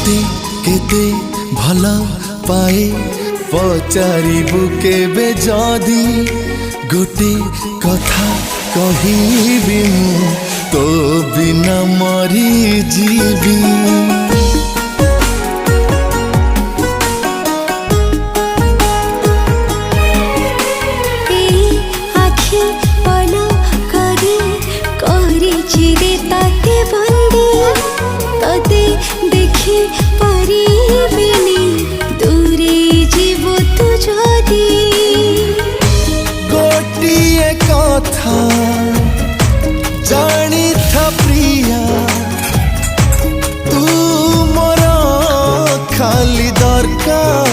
तोते केते भल पाए पचारिबु केबे जदी गोटे कथा कहिबी मु तो बिना मरी जीवी। गोटिए कथा जानी था प्रिया तू मोर खाली दरकार।